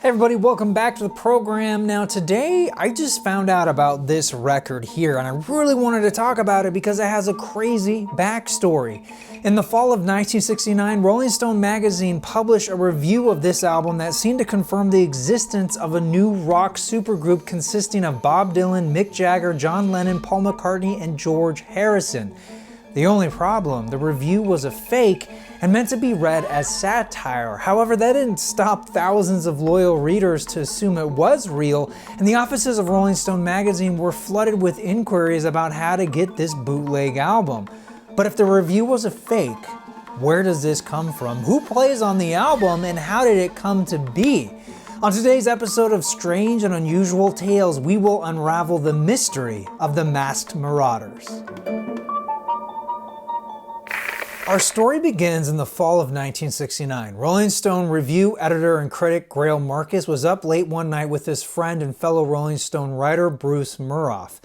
Everybody, welcome back to the program. Now today, I just found out about this record here and I really wanted to talk about it because it has a crazy backstory. In the fall of 1969, Rolling Stone magazine published a review of this album that seemed to confirm the existence of a new rock supergroup consisting of Bob Dylan, Mick Jagger, John Lennon, Paul McCartney, and George Harrison. The only problem, the review was a fake and meant to be read as satire. However, that didn't stop thousands of loyal readers to assume it was real, and the offices of Rolling Stone magazine were flooded with inquiries about how to get this bootleg album. But if the review was a fake, where does this come from? Who plays on the album, and how did it come to be? On today's episode of Strange and Unusual Tales, we will unravel the mystery of the Masked Marauders. Our story begins in the fall of 1969. Rolling Stone review editor and critic Greil Marcus was up late one night with his friend and fellow Rolling Stone writer Bruce Muroff.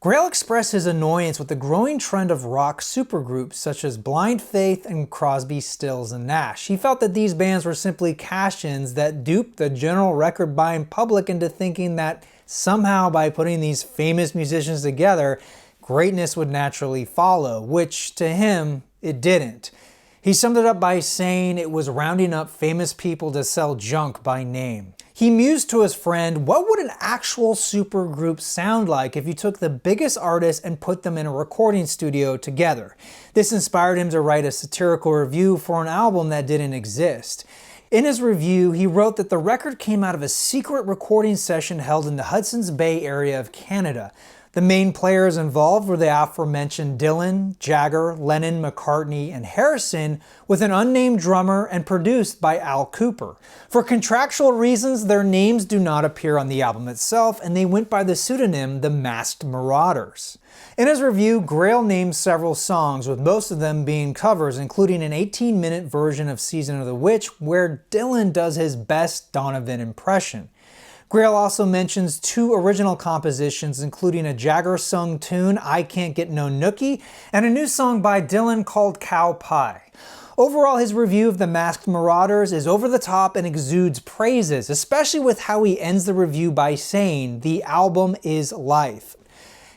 Greil expressed his annoyance with the growing trend of rock supergroups such as Blind Faith and Crosby, Stills and Nash. He felt that these bands were simply cash-ins that duped the general record-buying public into thinking that somehow by putting these famous musicians together, greatness would naturally follow, which to him, it didn't. He summed it up by saying it was rounding up famous people to sell junk by name. He mused to his friend, what would an actual supergroup sound like if you took the biggest artists and put them in a recording studio together? This inspired him to write a satirical review for an album that didn't exist. In his review, he wrote that the record came out of a secret recording session held in the Hudson's Bay area of Canada. The main players involved were the aforementioned Dylan, Jagger, Lennon, McCartney, and Harrison, with an unnamed drummer and produced by Al Kooper. For contractual reasons, their names do not appear on the album itself, and they went by the pseudonym the Masked Marauders. In his review, Greil named several songs, with most of them being covers, including an 18-minute version of Season of the Witch, where Dylan does his best Donovan impression. Greil also mentions two original compositions, including a Jagger-sung tune, I Can't Get No Nookie, and a new song by Dylan called Cow Pie. Overall, his review of the Masked Marauders is over the top and exudes praises, especially with how he ends the review by saying, the album is life.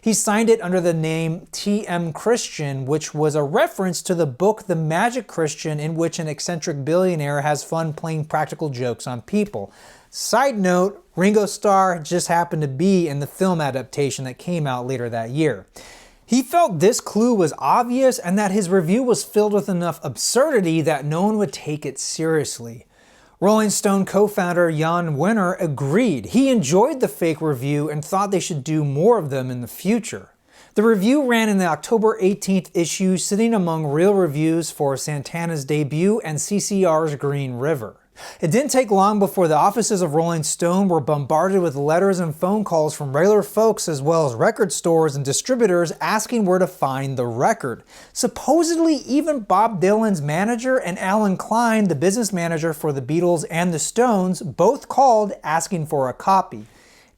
He signed it under the name T.M. Christian, which was a reference to the book The Magic Christian, in which an eccentric billionaire has fun playing practical jokes on people. Side note, Ringo Starr just happened to be in the film adaptation that came out later that year. He felt this clue was obvious and that his review was filled with enough absurdity that no one would take it seriously. Rolling Stone co-founder Jan Wenner agreed. He enjoyed the fake review and thought they should do more of them in the future. The review ran in the October 18th issue, sitting among real reviews for Santana's Debut and CCR's Green River. It didn't take long before the offices of Rolling Stone were bombarded with letters and phone calls from regular folks as well as record stores and distributors asking where to find the record. Supposedly, even Bob Dylan's manager and Alan Klein, the business manager for the Beatles and the Stones, both called asking for a copy.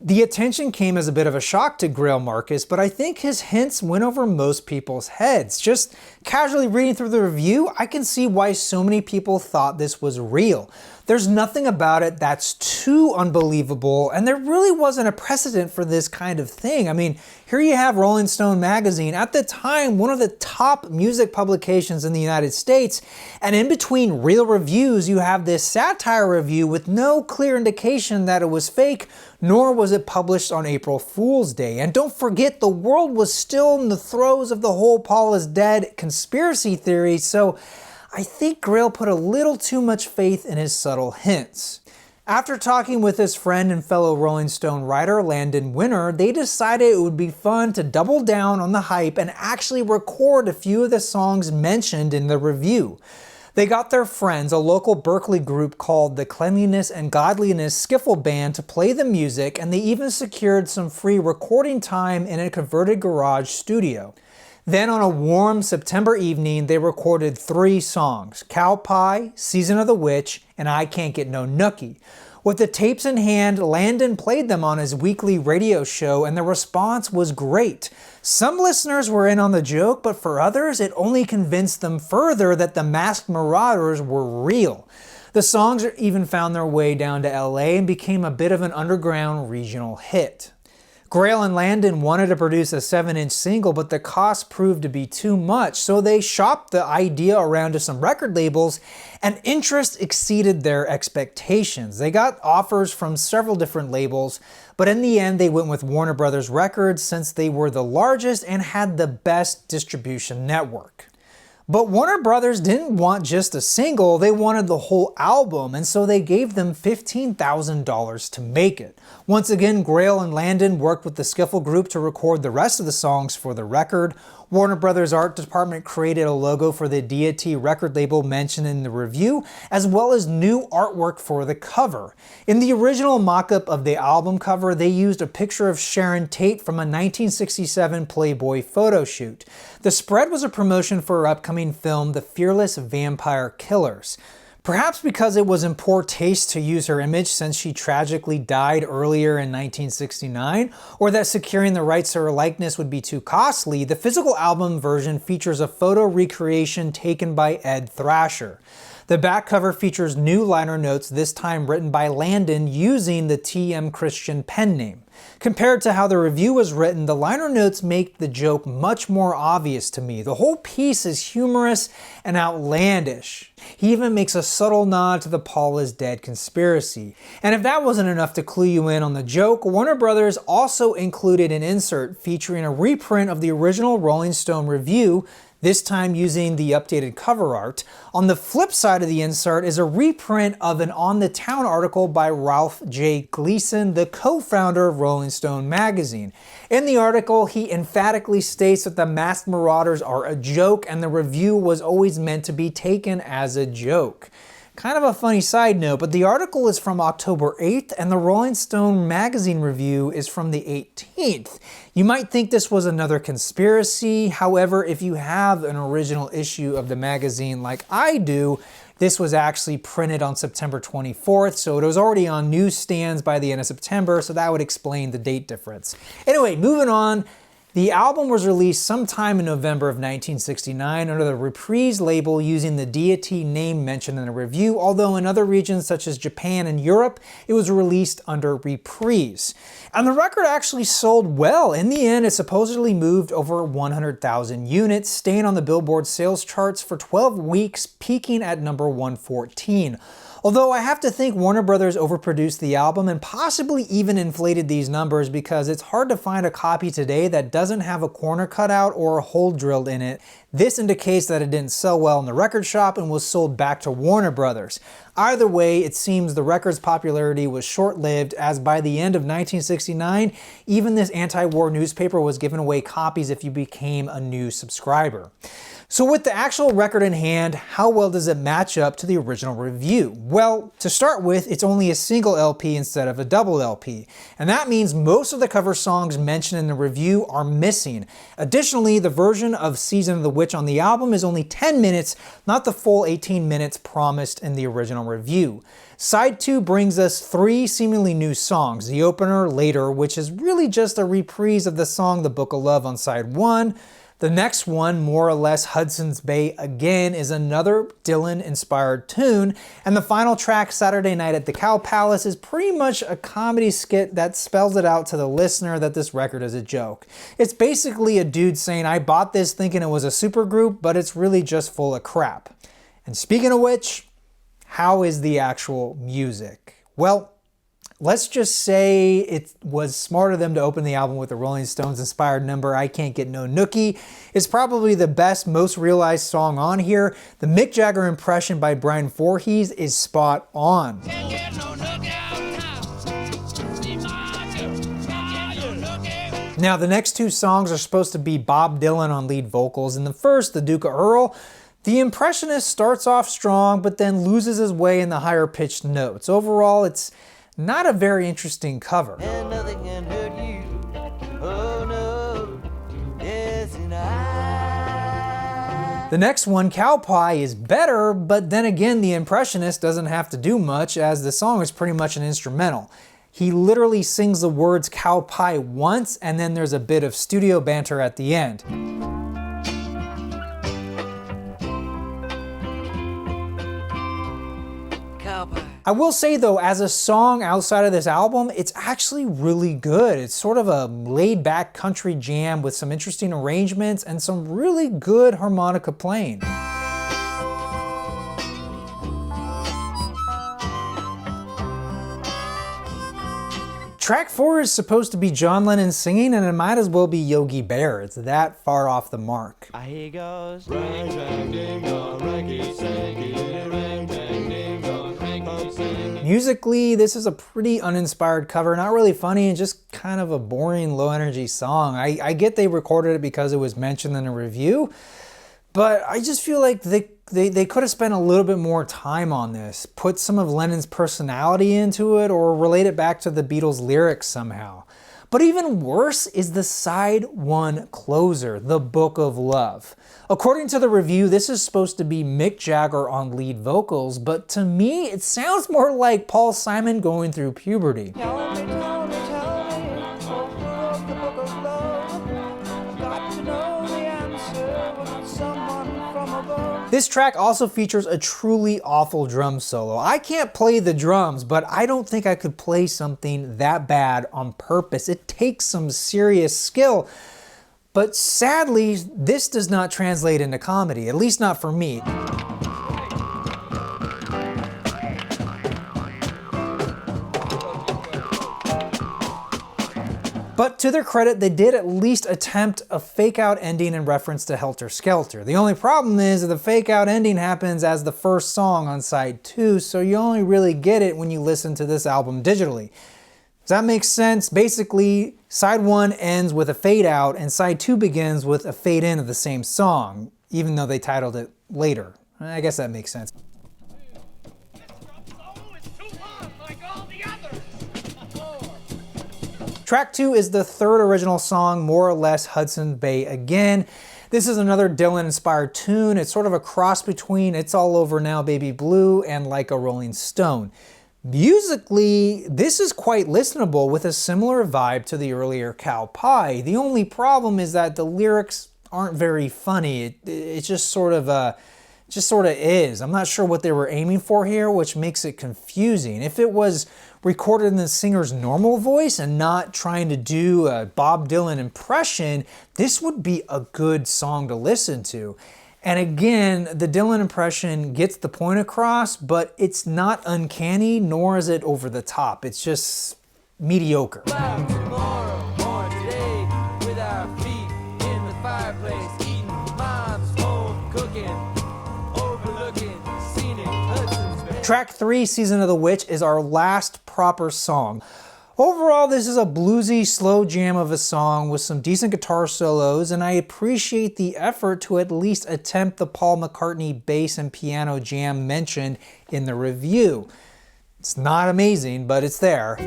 The attention came as a bit of a shock to Greil Marcus, but I think his hints went over most people's heads. Just casually reading through the review, I can see why so many people thought this was real. There's nothing about it that's too unbelievable, and there really wasn't a precedent for this kind of thing. I mean, here you have Rolling Stone magazine, at the time one of the top music publications in the United States, and in between real reviews you have this satire review with no clear indication that it was fake, nor was it published on April Fool's Day. And don't forget, the world was still in the throes of the whole Paul is dead conspiracy theory, so I think Greil put a little too much faith in his subtle hints. After talking with his friend and fellow Rolling Stone writer Landon Winner, they decided it would be fun to double down on the hype and actually record a few of the songs mentioned in the review. They got their friends, a local Berkeley group called the Cleanliness and Godliness Skiffle Band, to play the music, and they even secured some free recording time in a converted garage studio. Then on a warm September evening, they recorded 3 songs, Cow Pie, Season of the Witch, and I Can't Get No Nookie. With the tapes in hand, Landon played them on his weekly radio show, and the response was great. Some listeners were in on the joke, but for others, it only convinced them further that the Masked Marauders were real. The songs even found their way down to LA and became a bit of an underground regional hit. Grail and Landon wanted to produce a 7-inch single, but the cost proved to be too much, so they shopped the idea around to some record labels, and interest exceeded their expectations. They got offers from several different labels, but in the end they went with Warner Brothers Records since they were the largest and had the best distribution network. But Warner Brothers didn't want just a single, they wanted the whole album, and so they gave them $15,000 to make it. Once again, Grail and Landon worked with the Skiffle Group to record the rest of the songs for the record. Warner Brothers art department created a logo for the Deity record label mentioned in the review, as well as new artwork for the cover. In the original mock-up of the album cover, they used a picture of Sharon Tate from a 1967 Playboy photo shoot. The spread was a promotion for her upcoming film, The Fearless Vampire Killers. Perhaps because it was in poor taste to use her image since she tragically died earlier in 1969, or that securing the rights to her likeness would be too costly, the physical album version features a photo recreation taken by Ed Thrasher. The back cover features new liner notes, this time written by Landon using the T.M. Christian pen name. Compared to how the review was written, the liner notes make the joke much more obvious to me. The whole piece is humorous and outlandish. He even makes a subtle nod to the Paul is dead conspiracy. And if that wasn't enough to clue you in on the joke, Warner Brothers also included an insert featuring a reprint of the original Rolling Stone review, this time using the updated cover art. On the flip side of the insert is a reprint of an On the Town article by Ralph J. Gleason, the co-founder of Rolling Stone magazine. In the article, he emphatically states that the Masked Marauders are a joke and the review was always meant to be taken as a joke. Kind of a funny side note, but the article is from October 8th and the Rolling Stone magazine review is from the 18th. You might think this was another conspiracy. However, if you have an original issue of the magazine like I do, this was actually printed on September 24th, so it was already on newsstands by the end of September, so that would explain the date difference. Anyway, moving on. The album was released sometime in November of 1969 under the Reprise label using the Deity name mentioned in the review, although in other regions such as Japan and Europe, it was released under Reprise. And the record actually sold well. In the end, it supposedly moved over 100,000 units, staying on the Billboard sales charts for 12 weeks, peaking at number 114. Although I have to think Warner Brothers overproduced the album and possibly even inflated these numbers because it's hard to find a copy today that doesn't have a corner cut out or a hole drilled in it. This indicates that it didn't sell well in the record shop and was sold back to Warner Brothers. Either way, it seems the record's popularity was short-lived, as by the end of 1969, even this anti-war newspaper was giving away copies if you became a new subscriber. So with the actual record in hand, how well does it match up to the original review? Well, to start with, it's only a single LP instead of a double LP, and that means most of the cover songs mentioned in the review are missing. Additionally, the version of Season of the Witch on the album is only 10 minutes, not the full 18 minutes promised in the original review. Side 2 brings us 3 seemingly new songs. The opener, Later, which is really just a reprise of the song The Book of Love on side 1. The next one, More or Less Hudson's Bay Again, is another Dylan-inspired tune, and the final track, Saturday Night at the Cow Palace, is pretty much a comedy skit that spells it out to the listener that this record is a joke. It's basically a dude saying, I bought this thinking it was a supergroup, but it's really just full of crap. And speaking of which, how is the actual music? Well, let's just say it was smart of them to open the album with the Rolling Stones inspired number I Can't Get No Nookie. It's probably the best, most realized song on here. The Mick Jagger impression by Brian Voorhees is spot on. Now the next 2 songs are supposed to be Bob Dylan on lead vocals. In the first, The Duke of Earl, the impressionist starts off strong but then loses his way in the higher pitched notes. Overall, it's not a very interesting cover. And nothing can hurt you. Oh no, yes, and the next one, Cow Pie, is better, but then again the impressionist doesn't have to do much as the song is pretty much an instrumental. He literally sings the words cow pie once and then there's a bit of studio banter at the end. I will say though, as a song outside of this album, it's actually really good. It's sort of a laid-back country jam with some interesting arrangements and some really good harmonica playing. Track 4 is supposed to be John Lennon singing, and it might as well be Yogi Bear. It's that far off the mark. He goes. Musically, this is a pretty uninspired cover, not really funny, and just kind of a boring, low-energy song. I get they recorded it because it was mentioned in a review, but I just feel like they could have spent a little bit more time on this, put some of Lennon's personality into it, or relate it back to the Beatles' lyrics somehow. But even worse is the side 1 closer, The Book of Love. According to the review, this is supposed to be Mick Jagger on lead vocals, but to me, it sounds more like Paul Simon going through puberty. Tell me, oh, the book of love. Got to know the answer with someone from above. This track also features a truly awful drum solo. I can't play the drums, but I don't think I could play something that bad on purpose. It takes some serious skill. But sadly, this does not translate into comedy, at least not for me. But to their credit, they did at least attempt a fake-out ending in reference to Helter Skelter. The only problem is that the fake-out ending happens as the first song on side 2, so you only really get it when you listen to this album digitally. Does that make sense? Basically, side 1 ends with a fade-out, and side 2 begins with a fade-in of the same song, even though they titled it later. I guess that makes sense. Track 2 is the third original song, more or less Hudson Bay again. This is another Dylan-inspired tune. It's sort of a cross between It's All Over Now, Baby Blue and Like a Rolling Stone. Musically, this is quite listenable with a similar vibe to the earlier Cow Pie. The only problem is that the lyrics aren't very funny. It just sort of is. I'm not sure what they were aiming for here, which makes it confusing. If it was recorded in the singer's normal voice and not trying to do a Bob Dylan impression, this would be a good song to listen to. And again, the Dylan impression gets the point across, but it's not uncanny, nor is it over the top. It's just mediocre. Track 3, Season of the Witch, is our last proper song. Overall, this is a bluesy, slow jam of a song with some decent guitar solos, and I appreciate the effort to at least attempt the Paul McCartney bass and piano jam mentioned in the review. It's not amazing, but it's there.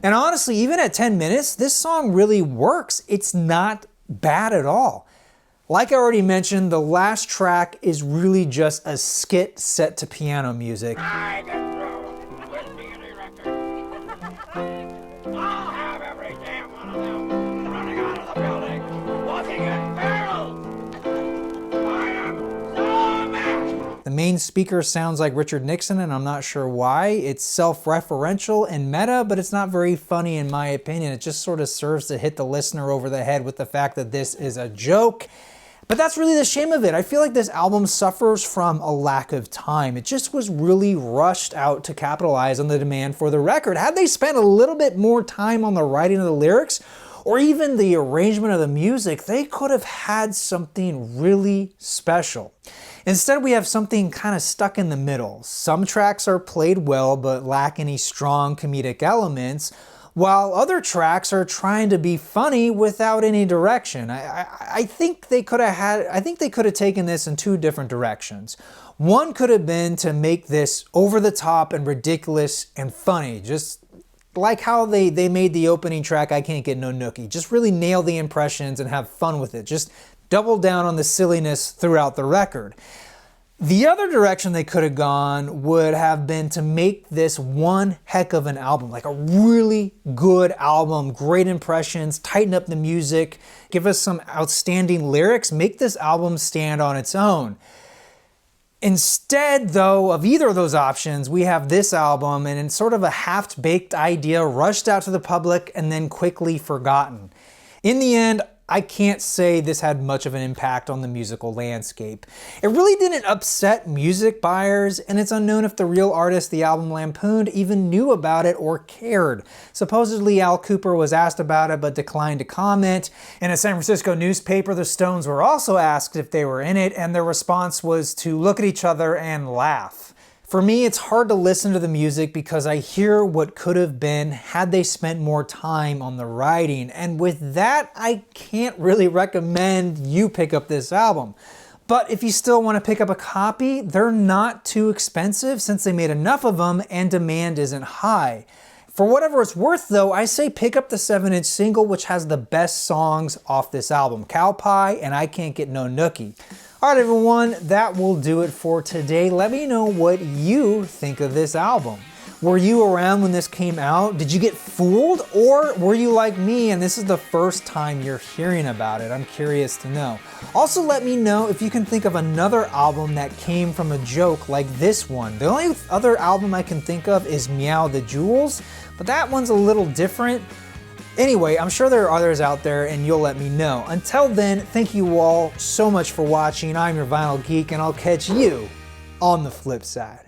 And honestly, even at 10 minutes, this song really works. It's not bad at all. Like I already mentioned, the last track is really just a skit set to piano music. I get through with me any record. I'll have every damn one of them running out of the building, walking in barrels. I am so mad. The main speaker sounds like Richard Nixon, and I'm not sure why. It's self-referential and meta, but it's not very funny in my opinion. It just sort of serves to hit the listener over the head with the fact that this is a joke. But that's really the shame of it. I feel like this album suffers from a lack of time. It just was really rushed out to capitalize on the demand for the record. Had they spent a little bit more time on the writing of the lyrics, or even the arrangement of the music, they could have had something really special. Instead, we have something kind of stuck in the middle. Some tracks are played well, but lack any strong comedic elements, while other tracks are trying to be funny without any direction. I think they could have taken this in two different directions. One could have been to make this over the top and ridiculous and funny, just like how they made the opening track, I Can't Get No Nookie. Just really nail the impressions and have fun with it. Just double down on the silliness throughout the record. The other direction they could have gone would have been to make this one heck of an album, like a really good album, great impressions, tighten up the music, give us some outstanding lyrics, make this album stand on its own. Instead, though, of either of those options, we have this album and it's sort of a half-baked idea rushed out to the public and then quickly forgotten. In the end, I can't say this had much of an impact on the musical landscape. It really didn't upset music buyers, and it's unknown if the real artist the album lampooned even knew about it or cared. Supposedly Al Kooper was asked about it but declined to comment. In a San Francisco newspaper, the Stones were also asked if they were in it, and their response was to look at each other and laugh. For me, it's hard to listen to the music because I hear what could have been had they spent more time on the writing, and with that, I can't really recommend you pick up this album. But if you still want to pick up a copy, they're not too expensive since they made enough of them and demand isn't high. For whatever it's worth though, I say pick up the 7-inch single which has the best songs off this album, Cow Pie and I Can't Get No Nookie. Alright everyone, that will do it for today. Let me know what you think of this album. Were you around when this came out? Did you get fooled? Or were you like me and this is the first time you're hearing about it? I'm curious to know. Also let me know if you can think of another album that came from a joke like this one. The only other album I can think of is Meow the Jewels, but that one's a little different. Anyway, I'm sure there are others out there and you'll let me know. Until then, thank you all so much for watching. I'm your Vinyl Geek and I'll catch you on the flip side.